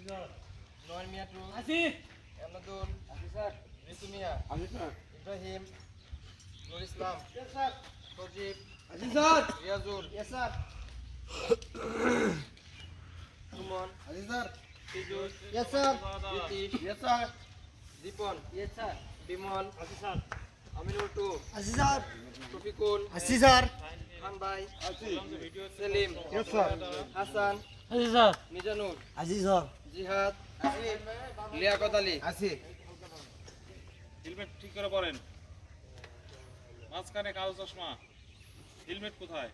নয়ন মিয়া two আসি এমনাদুল আসি sir ঋতু মিয়া আসি স্যার ইব্রাহিম নুর ইসলাম স্যার সজীব আসি স্যার রিয়াজুল স্যার সুমন আসি স্যার ফিজুস স্যার নীতিশ স্যার দীপন স্যার বিমল আসি স্যার আমিনুল টু আসি স্যার শফিকুল আসি স্যার খান ভাই আসি সেলিম স্যার হাসান আসি স্যার মিজানুর আসি স্যার জিহাদ লিয়াকত আলী আসি হেলমেট ঠিক করে পরেন মাঝখানে কালো চশমা হেলমেট কোথায়